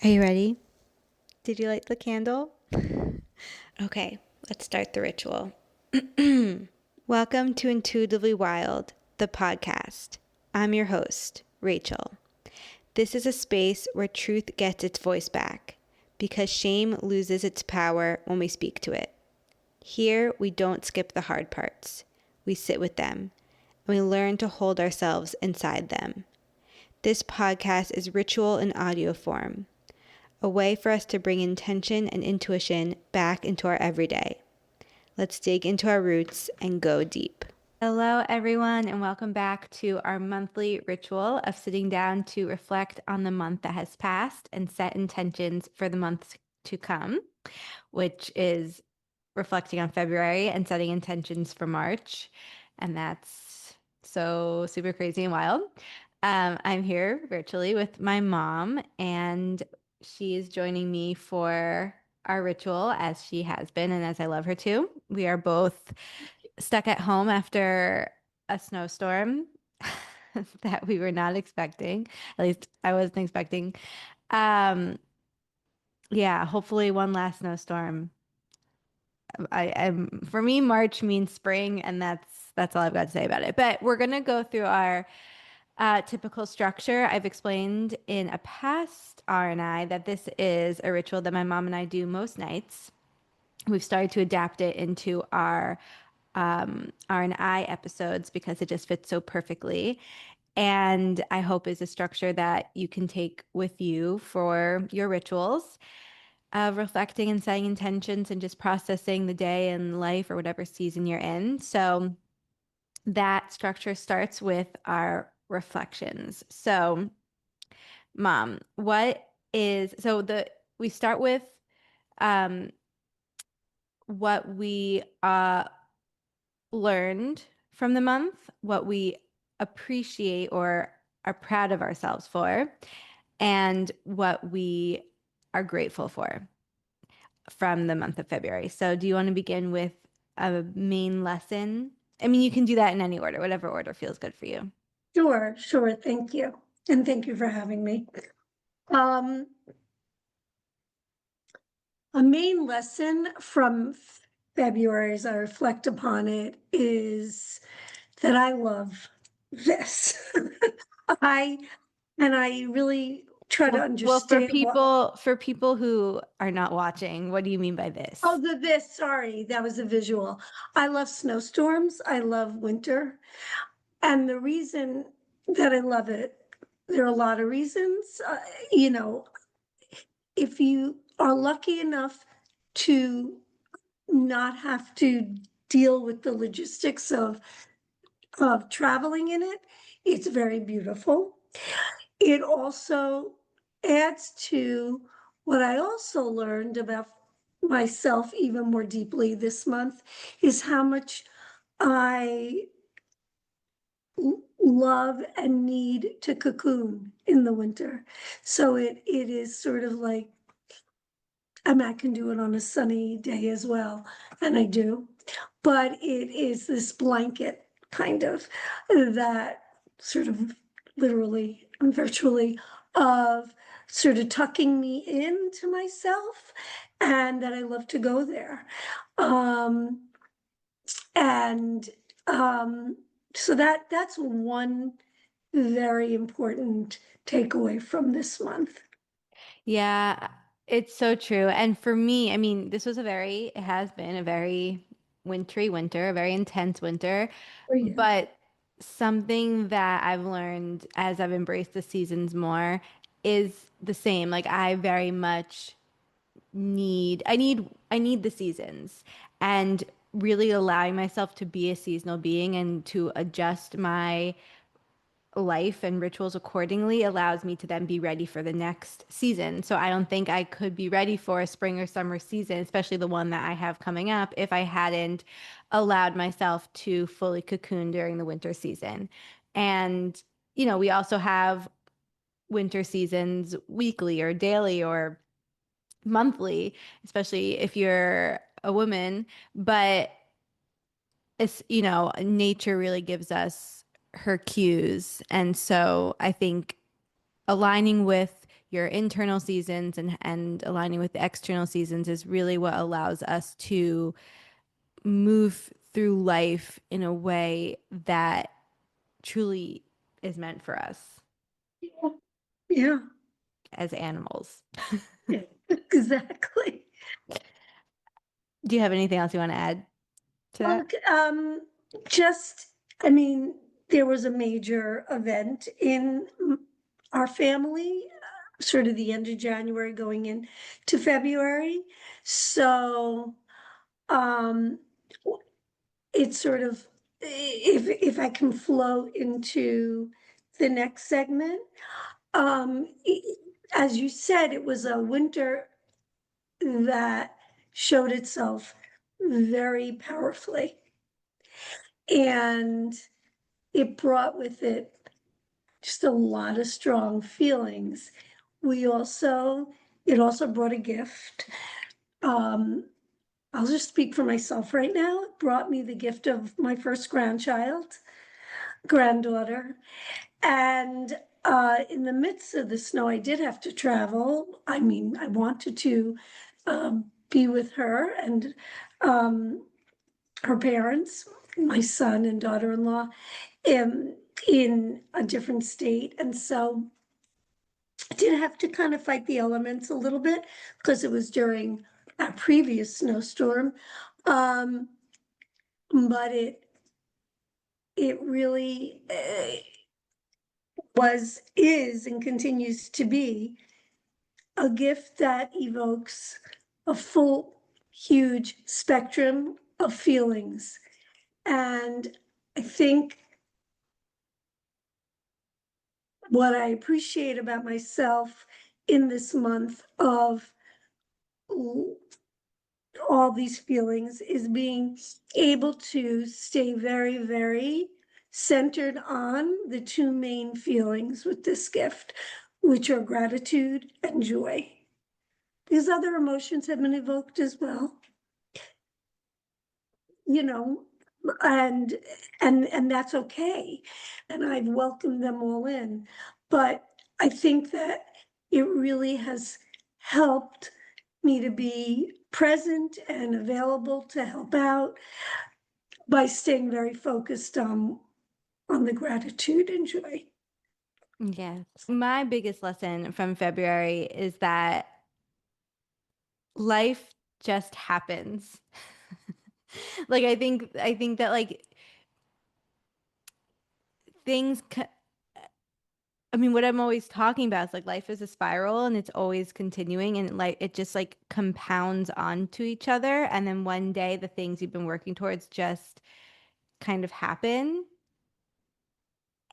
Are you ready? Did you light the candle? Okay, let's start the ritual. Welcome to Intuitively Wild, the podcast. I'm your host, Rachel. This is a space where truth gets its voice back because shame loses its power when we speak to it. Here, we don't skip the hard parts. We sit with them and we learn to hold ourselves inside them. This podcast is ritual in audio form, a way for us to bring intention and intuition back into our everyday. Let's dig into our roots and go deep. Hello, everyone, and welcome back to our monthly ritual of sitting down to reflect on the month that has passed and set intentions for the month to come, which is reflecting on February and setting intentions for March. And that's so super crazy and wild. I'm here virtually with my mom, and she is joining me for our ritual as she has been and as I love her to. We are both stuck at home after a snowstorm that we were not expecting. At least I wasn't expecting. Um, yeah, hopefully one last snowstorm. For me, March means spring, and that's all I've got to say about it. But we're gonna go through our typical structure. I've explained in a past R&I that this is a ritual that my mom and I do most nights. We've started to adapt it into our R&I episodes because it just fits so perfectly. And I hope is a structure that you can take with you for your rituals of reflecting and setting intentions and just processing the day and life or whatever season you're in. So that structure starts with our reflections. So, Mom, we start with um what we learned from the month, what we appreciate or are proud of ourselves for, and what we are grateful for from the month of February. So, do you want to begin with a main lesson? I mean, you can do that in any order, whatever order feels good for you. Sure. Thank you. And thank you for having me. Um, a main lesson from February as I reflect upon it is that I love this. I I really try to Well, for understand what people who are not watching, what do you mean by oh this? the this, sorry, that was a visual. I love snowstorms, I love winter. And the reason that I love it, there are a lot of reasons. You know, if you are lucky enough to not have to deal with the logistics of traveling in it, it's very beautiful. It also adds to what I also learned about myself even more deeply this month is how much I love and need to cocoon in the winter. So it is sort of like, I mean, I can do it on a sunny day as well, and I do. But it is this blanket kind of that sort of literally and virtually of sort of tucking me into myself, and that I love to go there. Um, and um, so that's one very important takeaway from this month. Yeah, it's so true. And for me, I mean, it has been a very wintry winter, a very intense winter. For you. But something that I've learned as I've embraced the seasons more is the same. Like I very much I need the seasons and really allowing myself to be a seasonal being and to adjust my life and rituals accordingly allows me to then be ready for the next season. So I don't think I could be ready for a spring or summer season, especially the one that I have coming up, if I hadn't allowed myself to fully cocoon during the winter season. And, we also have winter seasons weekly or daily or monthly, especially if you're a woman. But nature really gives us her cues. And so I think aligning with your internal seasons and aligning with the external seasons is really what allows us to move through life in a way that truly is meant for us Yeah, as animals. yeah, exactly. Do you have anything else you want to add to that? Okay, just, I mean, there was a major event in our family, sort of the end of January going in to February. So, um, it's sort of, if I can flow into the next segment, as you said, it was a winter that showed itself very powerfully. And it brought with it just a lot of strong feelings. It also brought a gift. Um, I'll just speak for myself right now. It brought me the gift of my first granddaughter. And in the midst of the snow, I did have to travel. I mean, I wanted to be with her and um, her parents, my son and daughter-in-law, in a different state. And so I did have to kind of fight the elements a little bit because it was during a previous snowstorm. Um, but it really is, and continues to be a gift that evokes a full, huge spectrum of feelings. And I think what I appreciate about myself in this month of all these feelings is being able to stay very, very centered on the two main feelings with this gift, which are gratitude and joy. These other emotions have been evoked as well, you know, and and that's okay. And I've welcomed them all in. But I think that it really has helped me to be present and available to help out by staying very focused on the gratitude and joy. Yes. My biggest lesson from February is that life just happens. Like I think that like things I mean what I'm always talking about is like life is a spiral and it's always continuing and like it just like compounds onto each other and then one day the things you've been working towards just kind of happen.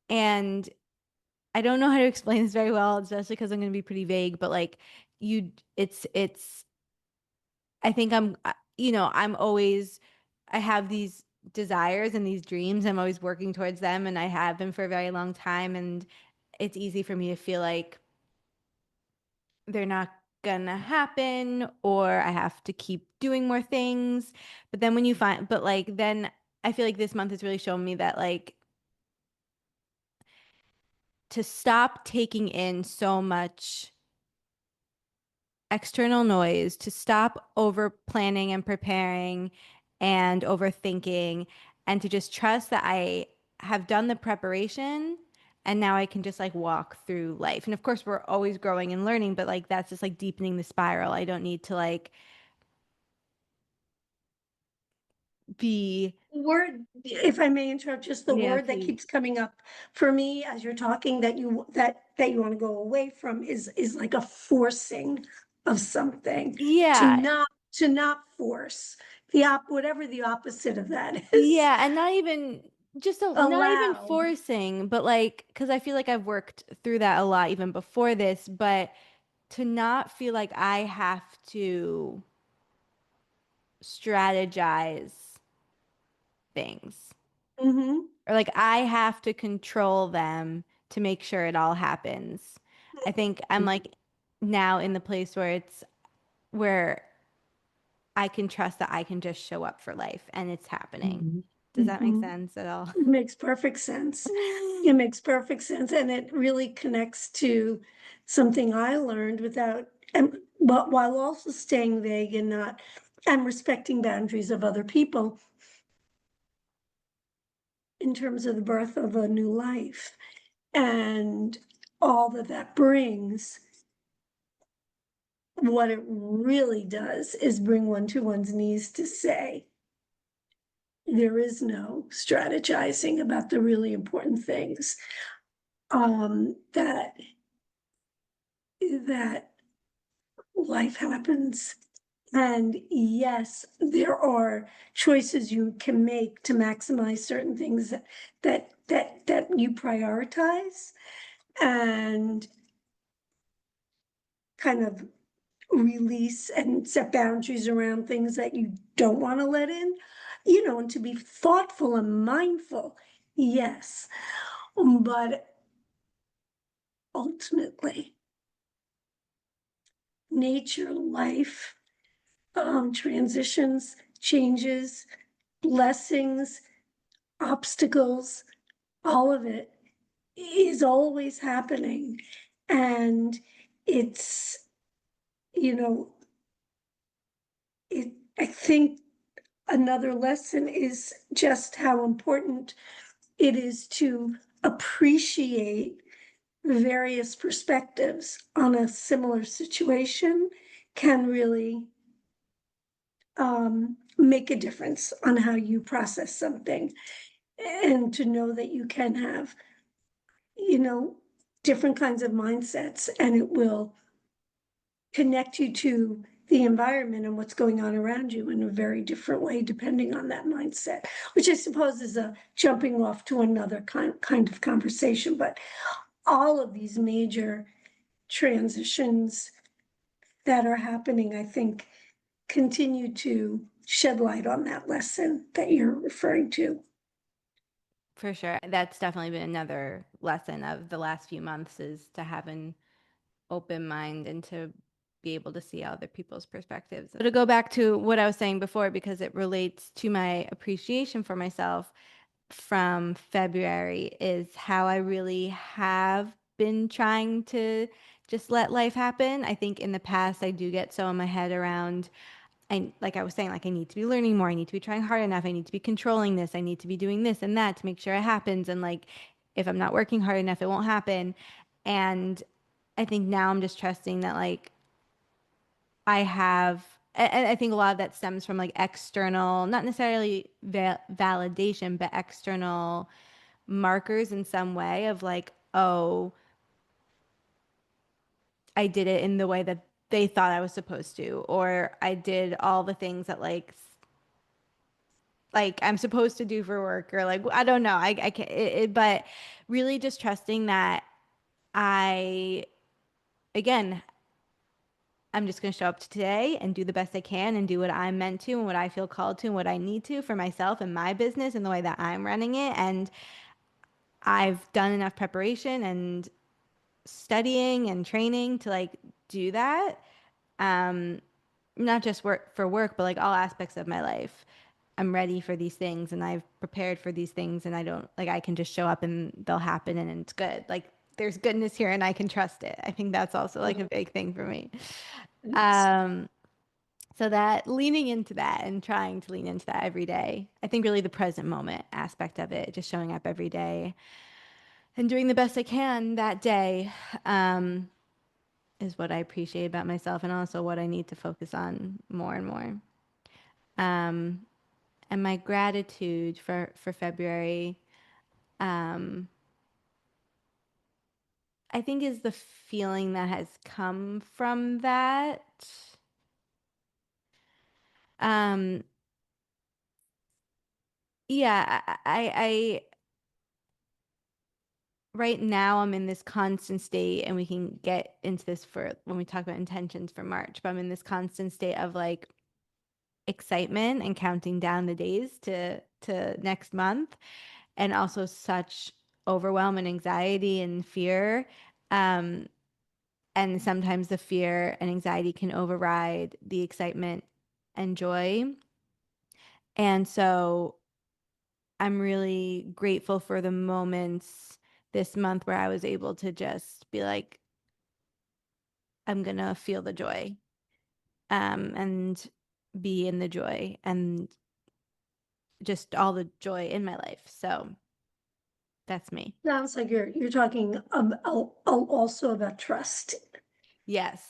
And I don't know how to explain this very well, especially because I'm going to be pretty vague, but like you it's I think I'm always, I have these desires and these dreams. I'm always working towards them, and I have been for a very long time. And it's easy for me to feel like they're not gonna happen, or I have to keep doing more things. But then but like, then I feel like this month has really shown me that, like, to stop taking in so much external noise, to stop over planning and preparing and overthinking, and to just trust that I have done the preparation and now I can just like walk through life. And of course, we're always growing and learning, but like that's just like deepening the spiral. I don't need to like be, Word, if I may interrupt, just the yeah, word that please. keeps coming up for me as you're talking that you want to go away from is like a forcing of something, to Yeah. not force whatever the opposite of that is. Yeah. And not even not even Allow. forcing, but like, because I feel like I've worked through that a lot even before this, but to not feel like I have to strategize things Mm-hmm. or like I have to control them to make sure it all happens. I think I'm like now in the place where where I can trust that I can just show up for life and it's happening. Mhm. Does that make Mhm. sense at all? It makes perfect sense. It makes perfect sense, and it really connects to something I learned but while also staying vague and respecting boundaries of other people in terms of the birth of a new life and all that that brings. What it really does is bring one to one's knees to say, there is no strategizing about the really important things. That life happens. And yes, there are choices you can make to maximize certain things that you prioritize and kind of release and set boundaries around things that you don't want to let in, and to be thoughtful and mindful. Yes. But ultimately, nature, life, transitions, changes, blessings, obstacles, all of it is always happening. And it's, you know, I think another lesson is just how important it is to appreciate various perspectives on a similar situation can really make a difference on how you process something, and to know that you can have, different kinds of mindsets, and it will connect you to the environment and what's going on around you in a very different way, depending on that mindset, which I suppose is a jumping off to another kind of conversation. But all of these major transitions that are happening, I think, continue to shed light on that lesson that you're referring to. For sure. That's definitely been another lesson of the last few months, is to have an open mind and to be able to see other people's perspectives. So to go back to what I was saying before, because it relates to my appreciation for myself from February, is how I really have been trying to just let life happen. I think in the past I do get so in my head around, like I was saying, like I need to be learning more, I need to be trying hard enough, I need to be controlling this, I need to be doing this and that to make sure it happens. And like if I'm not working hard enough, it won't happen. And I think now I'm just trusting that like I have, and I think a lot of that stems from like external, not necessarily validation, but external markers in some way of like, oh, I did it in the way that they thought I was supposed to, or I did all the things that like I'm supposed to do for work, or like I don't know, I can't, but really just trusting that I, again, I'm just going to show up to today and do the best I can and do what I'm meant to and what I feel called to and what I need to for myself and my business and the way that I'm running it. And I've done enough preparation and studying and training to like do that. Um, Not just work for work, but like all aspects of my life. I'm ready for these things and I've prepared for these things, and I don't like I can just show up and they'll happen and it's good. Like there's goodness here and I can trust it. I think that's also like a big thing for me. Um, so that leaning into that and trying to lean into that every day. I think really the present moment aspect of it, just showing up every day and doing the best I can that day, um, is what I appreciate about myself, and also what I need to focus on more and more. Um, and my gratitude for February, um, I think is the feeling that has come from that. Um, yeah, right now I'm in this constant state, and we can get into this for when we talk about intentions for March, but I'm in this constant state of like excitement and counting down the days to next month, and also such overwhelm and anxiety and fear. Um, and sometimes the fear and anxiety can override the excitement and joy. And so I'm really grateful for the moments this month where I was able to just be like, I'm gonna feel the joy, and be in the joy and just all the joy in my life. So that's me. Sounds like you're talking also about trust. Yes.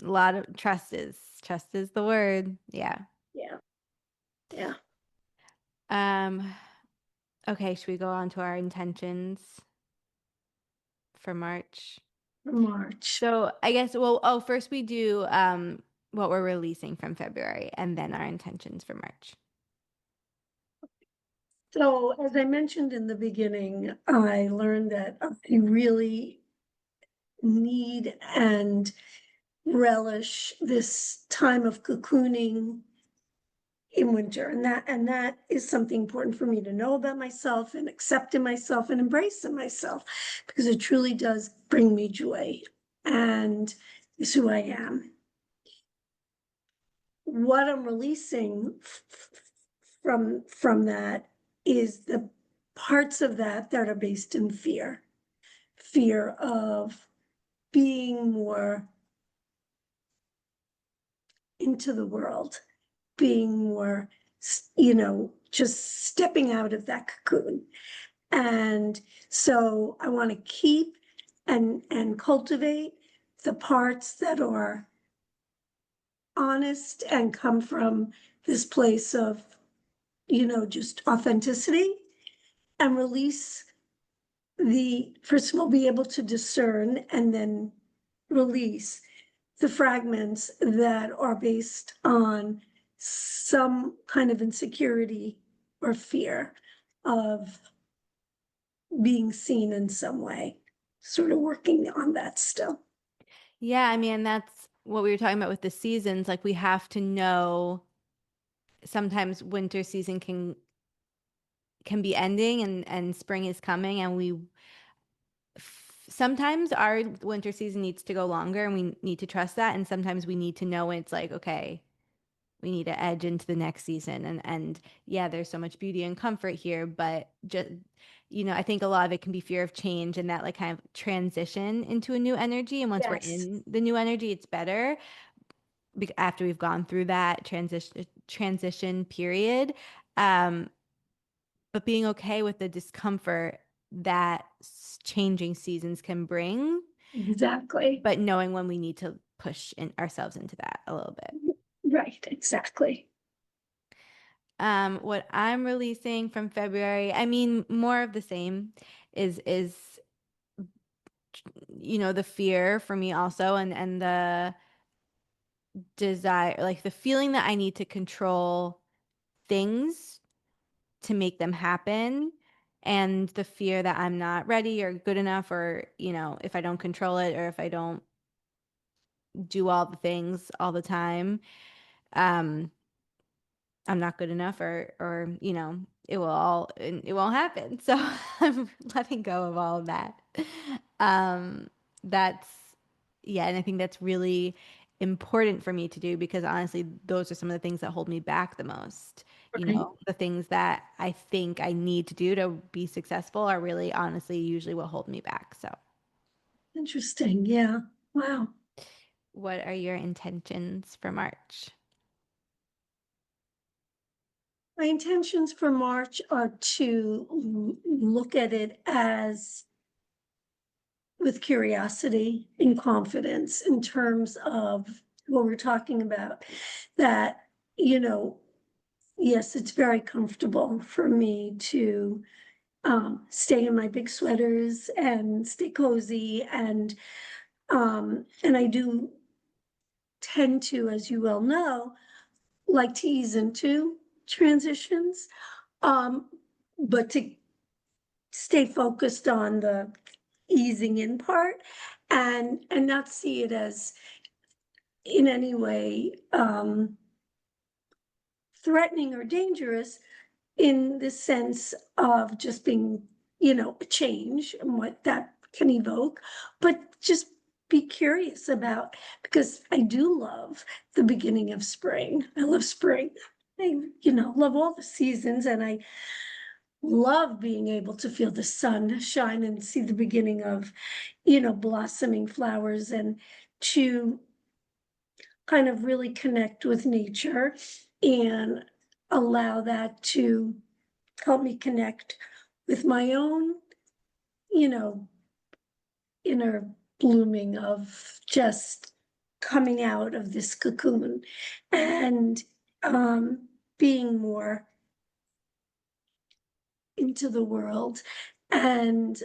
A lot of trust is the word. Yeah. Yeah, yeah. Um, okay, should we go on to our intentions for March? For March. So I guess, well, first we do what we're releasing from February and then our intentions for March. So as I mentioned in the beginning, I learned that I really need and relish this time of cocooning in winter. And that is something important for me to know about myself and accept in myself and embrace in myself, because it truly does bring me joy and is who I am. What I'm releasing from that is the parts of that that are based in fear of being more into the world, being more, just stepping out of that cocoon. And so I want to keep and cultivate the parts that are honest and come from this place of, just authenticity, and release first of all, be able to discern and then release the fragments that are based on some kind of insecurity or fear of being seen in some way, sort of working on that still. Yeah, I mean, that's what we were talking about with the seasons. Like we have to know sometimes winter season can be ending and spring is coming and sometimes our winter season needs to go longer and we need to trust that, and sometimes we need to know when it's like, okay, we need to edge into the next season, and yeah, there's so much beauty and comfort here, but just I think a lot of it can be fear of change and that like kind of transition into a new energy, and once we're Yes, in the new energy it's better after we've gone through that transition period. um but being okay with the discomfort that changing seasons can bring, exactly. but knowing when we need to push ourselves into that a little bit. Right, exactly. What I'm releasing from February, I mean, more of the same is the fear for me also, and the desire, like the feeling that I need to control things to make them happen, and the fear that I'm not ready or good enough, or if I don't control it or if I don't do all the things all the time, um I'm not good enough, or it won't happen. So I'm letting go of all of that. Um that's yeah, and I think that's really important for me to do because honestly, those are some of the things that hold me back the most. Right. The things that I think I need to do to be successful are really honestly usually what hold me back. So, Interesting. Yeah. Wow. what are your intentions for March? My intentions for March are to look at it as with curiosity and confidence in terms of what we're talking about. That, you know, yes, it's very comfortable for me to stay in my big sweaters and stay cozy, and I do tend to, as you well know, like to ease into transitions, um, but to stay focused on the easing in part, and not see it as in any way threatening or dangerous, in the sense of just being, a change and what that can evoke, but just be curious about, because I do love the beginning of spring. I love spring. I, love all the seasons, and I love being able to feel the sun shine and see the beginning of, blossoming flowers, and to kind of really connect with nature and allow that to help me connect with my own, you know, inner blooming of just coming out of this cocoon and being more into the world. And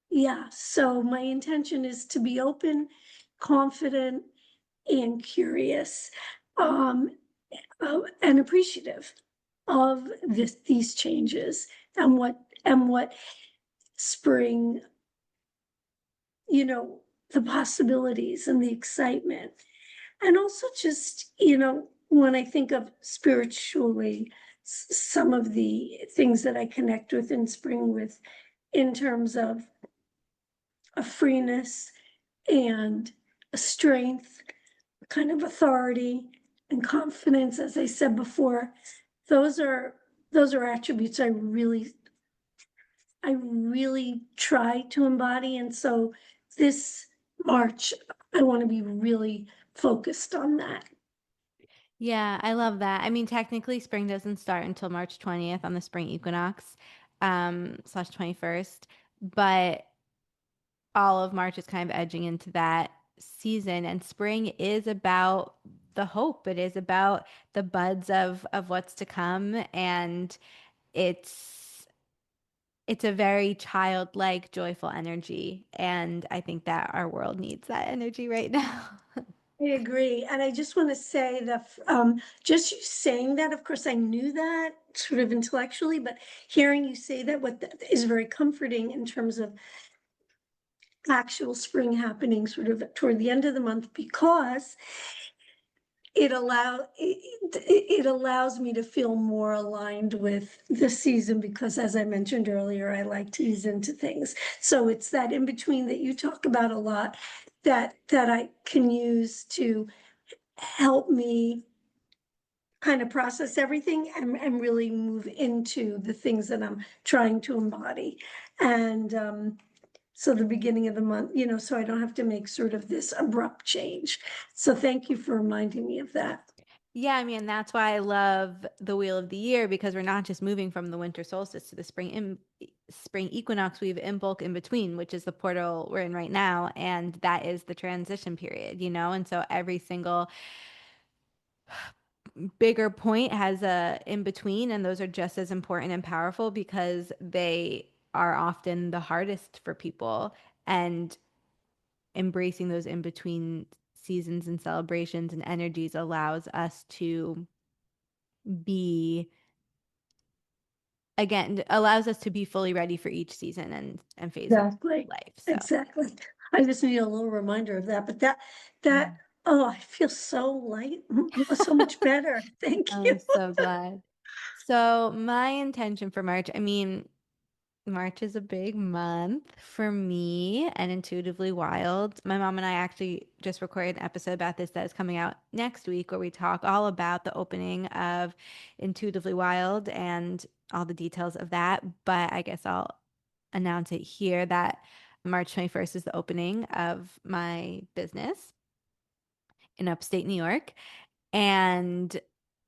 yeah, so my intention is to be open, confident, and curious, um, and appreciative of these changes and what spring, you know, the possibilities and the excitement. And also just, when I think of spiritually, some of the things that I connect with in spring with in terms of a freeness and a strength, kind of authority and confidence, as I said before, those are those are attributes I really try to embody. And so this March, I want to be really focused on that. Yeah, I love that. I mean, technically, spring doesn't start until March 20th on the spring equinox, slash 21st, but all of March is kind of edging into that season, and spring is about the hope. It is about the buds of what's to come, and it's it's a very childlike, joyful energy, and I think that our world needs that energy right now. I agree. And I just want to say that, just you saying that, of course, I knew that sort of intellectually, but hearing you say that, is very comforting in terms of actual spring happening sort of toward the end of the month, because it allows me to feel more aligned with the season, because as I mentioned earlier, I like to ease into things. So it's that in between that you talk about a lot that I can use to help me kind of process everything and really move into the things that I'm trying to embody. And so the beginning of the month, so I don't have to make sort of this abrupt change. So thank you for reminding me of that. Yeah, I mean, that's why I love the Wheel of the Year, because we're not just moving from the winter solstice to the spring equinox. We have Imbolc in between, which is the portal we're in right now, and that is the transition period, you know? And so every single bigger point has a in between, and those are just as important and powerful because they are often the hardest for people. And embracing those in between seasons and celebrations and energies allows us to be again allows us to be fully ready for each season and phase of Exactly, life. So exactly. I just need a little reminder of that, but that, oh, I feel so light, so much better. Thank you. I'm so glad. So my intention for March, I mean, March is a big month for me and Intuitively Wild. My mom and I actually just recorded an episode about this that is coming out next week, where we talk all about the opening of Intuitively Wild and all the details of that. But I guess I'll announce it here that March 21st is the opening of my business in upstate New York. And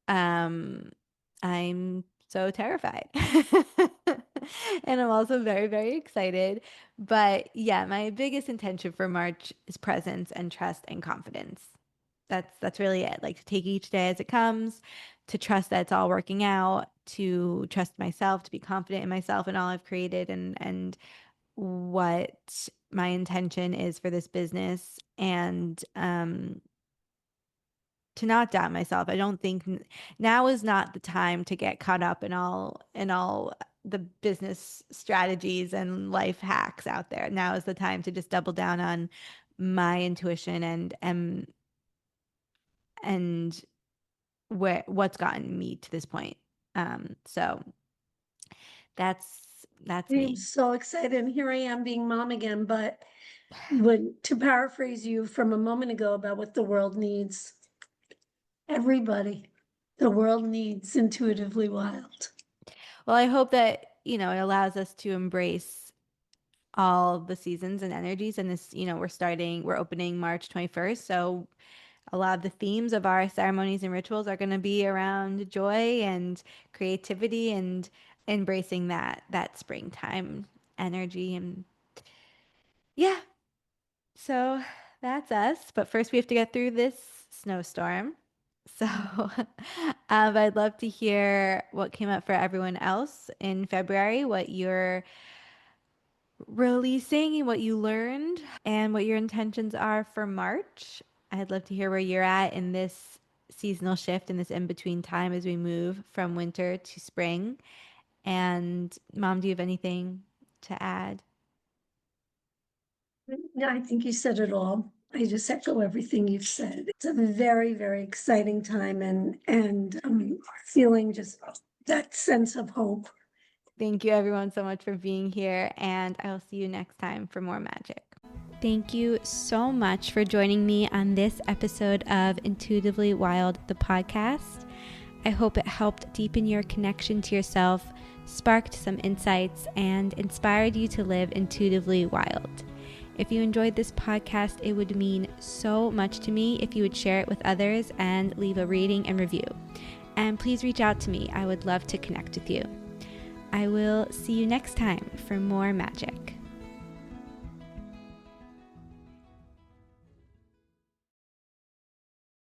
um, I'm so terrified. And I'm also very, very excited. But yeah, my biggest intention for March is presence and trust and confidence. That's really it. Like to take each day as it comes, to trust that it's all working out, to trust myself, to be confident in myself and all I've created and what my intention is for this business. And to not doubt myself. I don't think now is not the time to get caught up in all the business strategies and life hacks out there. Now is the time to just double down on my intuition and what's gotten me to this point. So that's I'm me. so excited, and here I am being mom again, but when, to paraphrase you from a moment ago about what the world needs, everybody, the world needs Intuitively Wild. Well, I hope that, it allows us to embrace all the seasons and energies. And this, we're opening March 21st. So a lot of the themes of our ceremonies and rituals are going to be around joy and creativity and embracing that springtime energy. And yeah, so that's us. But first we have to get through this snowstorm. So I'd love to hear what came up for everyone else in February, what you're releasing and what you learned and what your intentions are for March. I'd love to hear where you're at in this seasonal shift, in this in-between time as we move from winter to spring. And Mom, do you have anything to add? No, I think you said it all. I just echo everything you've said. It's a very, very exciting time and feeling just that sense of hope. Thank you everyone so much for being here, and I'll see you next time for more magic. Thank you so much for joining me on this episode of Intuitively Wild, the podcast. I hope it helped deepen your connection to yourself, sparked some insights, and inspired you to live intuitively wild. If you enjoyed this podcast, it would mean so much to me if you would share it with others and leave a rating and review. And please reach out to me. I would love to connect with you. I will see you next time for more magic.